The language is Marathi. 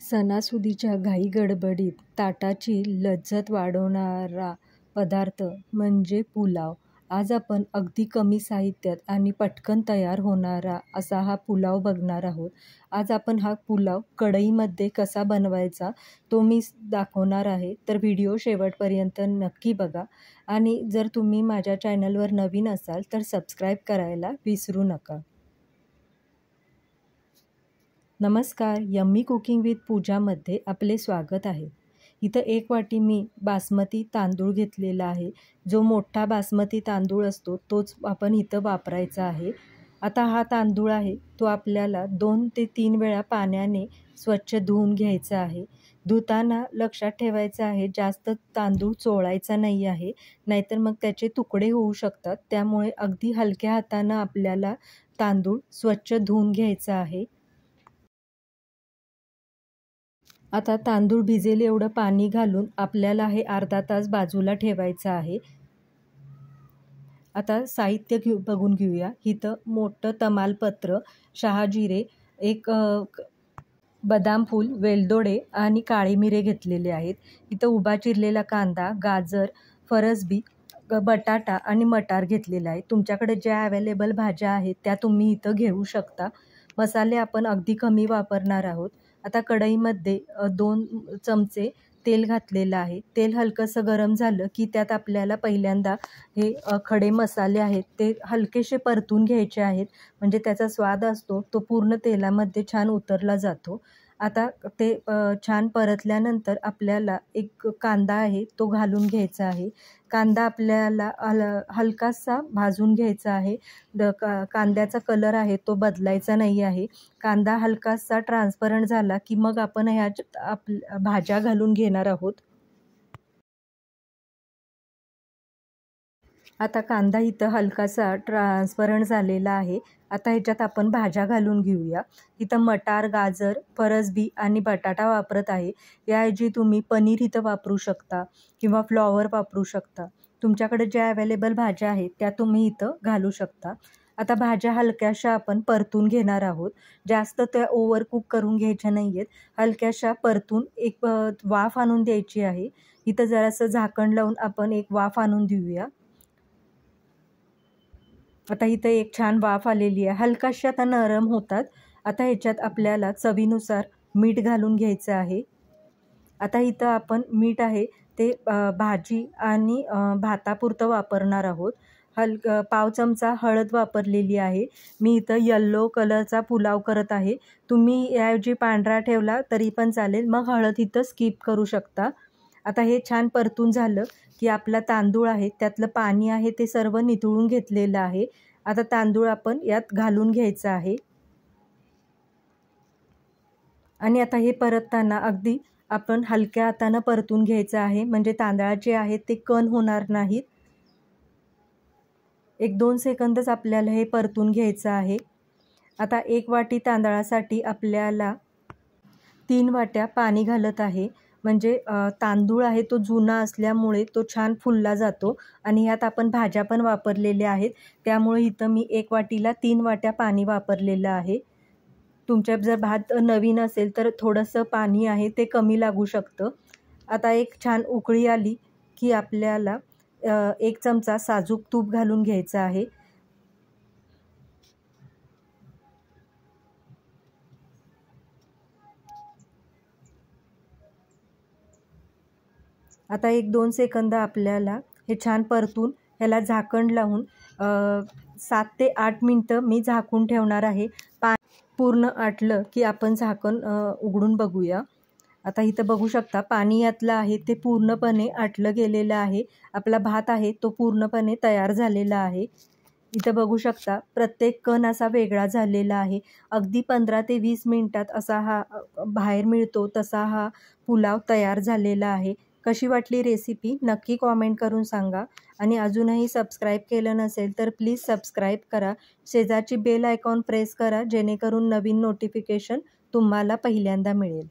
सणासुदीच्या घाईगडबडीत ताटाची लज्जत वाढवणारा पदार्थ म्हणजे पुलाव. आज आपण अगदी कमी साहित्यात आणि पटकन तयार होणारा असा हा पुलाव बघणार आहोत. आज आपण हा पुलाव कढईमध्ये कसा बनवायचा तो मी दाखवणार आहे. तर व्हिडिओ शेवटपर्यंत नक्की बघा आणि जर तुम्ही माझ्या चॅनलवर नवीन असाल तर सबस्क्राईब करायला विसरू नका. नमस्कार, यम्मी कुकिंग विथ पूजामध्ये आपले स्वागत आहे. इथं 1 वाटी मी बासमती तांदूळ घेतलेला आहे. जो मोठा बासमती तांदूळ असतो तोच आपण इथं वापरायचा आहे. आता हा तांदूळ आहे तो आपल्याला 2 ते 3 वेळा पाण्याने स्वच्छ धुवून घ्यायचा आहे. धुताना लक्षात ठेवायचं आहे जास्त तांदूळ चोळायचा नाही आहे, नाहीतर मग त्याचे तुकडे होऊ शकतात. त्यामुळे अगदी हलक्या हातानं आपल्याला तांदूळ स्वच्छ धुवून घ्यायचा आहे. आता तांदूळ भिजेल एवढं पाणी घालून आपल्याला हे अर्धा तास बाजूला ठेवायचं आहे. आता साहित्य बघून घेऊया. इथं मोठं तमालपत्र, शहाजिरे, एक बदाम फूल, वेलदोडे आणि काळे मिरे घेतलेले आहेत. इथं उभा चिरलेला कांदा, गाजर, फरसबी, बटाटा आणि मटार घेतलेला आहे. तुमच्याकडे ज्या अवेलेबल भाज्या आहेत त्या तुम्ही इथं घेऊ शकता. मसाले आपण अगदी कमी वापरणार आहोत. आता कढईमध्ये 2 चमचे तेल घातलेलं आहे. तेल हलकंसं गरम झालं की त्यात आपल्याला पहिल्यांदा हे खडे मसाले आहेत ते हलकेसे परतून घ्यायचे आहेत. म्हणजे त्याचा स्वाद असतो तो पूर्ण तेलामध्ये छान उतरला जातो. आता ते छान परतल्यानंतर आपल्याला एक कांदा आहे तो घालून घ्यायचा आहे. कांदा आपल्याला हलकासा भाजून घ्यायचा आहे. कांद्याचा कलर आहे तो बदलायचा नाही आहे. कांदा हलकासा ट्रान्सपरंट झाला की मग आपण ह्यात भाज्या घालून घेणार आहोत. आता कांदा इथं हलकासा ट्रान्सपरंट झालेला आहे. आता ह्याच्यात आपण भाज्या घालून घेऊया. इथं मटार, गाजर, फरसबी आणि बटाटा वापरत आहे. याऐवजी तुम्ही पनीर इथं वापरू शकता किंवा फ्लॉवर वापरू शकता. तुमच्याकडे ज्या अवेलेबल भाज्या आहेत त्या तुम्ही इथं घालू शकता. आता भाज्या हलक्याशा आपण परतून घेणार आहोत. जास्त त्या ओव्हर कुक करून घ्यायच्या नाही आहेत. हलक्याशा परतून एक वाफ आणून द्यायची आहे. इथं जरासं झाकण लावून आपण एक वाफ आणून देऊया. आता इथं एक छान वाफ आलेली आहे. हलकाशा आता नरम होतात. आता ह्याच्यात आपल्याला चवीनुसार मीठ घालून घ्यायचं आहे. आता इथं आपण मीठ आहे ते भाजी आणि भातापुरतं वापरणार आहोत. पाव चमचा हळद वापरलेली आहे. मी इथं येल्लो कलरचा पुलाव करत आहे. तुम्ही याऐवजी पांढरा ठेवला तरी पण चालेल. मग हळद इथं स्किप करू शकता. आता हे छान परतून झालं की आपला तांदूळ आहे त्यातलं पाणी आहे ते सर्व निथळून घेतलेलं आहे. आता तांदूळ आपण यात घालून घ्यायचं आहे आणि आता हे परतताना अगदी आपण हलक्या हातानं परतून घ्यायचं आहे. म्हणजे तांदळाचे आहेत ते कण होणार नाहीत. 1-2 सेकंदच आपल्याला हे परतून घ्यायचं आहे. आता 1 वाटी तांदळासाठी आपल्याला 3 वाट्या पाणी घालत आहे. म्हणजे तांदूळ आहे तो जुना असल्यामुळे तो छान फुलला जातो आणि ह्यात आपण भाज्या पण वापरलेल्या आहेत. त्यामुळे इथं मी 1 वाटीला 3 वाट्या पाणी वापरलेलं आहे. तुमच्या जर भात नवीन असेल तर थोडंसं पाणी आहे ते कमी लागू शकतं. आता एक छान उकळी आली की आपल्याला 1 चमचा साजूक तूप घालून घ्यायचं आहे. आता 1-2 सेकंद आपल्याला हे छान परतून ह्याला झाकण लावून 7 ते 8 मिनटं मी झाकून ठेवणार आहे. पूर्ण आटलं की आपण झाकण उघडून बघूया. आता इथं बघू शकता पाणी यातलं आहे ते पूर्णपणे आटलं गेलेलं आहे. आपला भात आहे तो पूर्णपणे तयार झालेला आहे. इथं बघू शकता प्रत्येक कण असा वेगळा झालेला आहे. अगदी 15 ते 20 मिनटात असा हा बाहेर मिळतो तसा हा पुलाव तयार झालेला आहे. कशी वाटली रेसिपी नक्की कॉमेंट करून सांगा आणि अजूनही सबस्क्राईब केलं नसेल तर प्लीज सबस्क्राईब करा. शेजारची बेल आयकॉन प्रेस करा जेणेकरून नवीन नोटिफिकेशन तुम्हाला पहिल्यांदा मिळेल.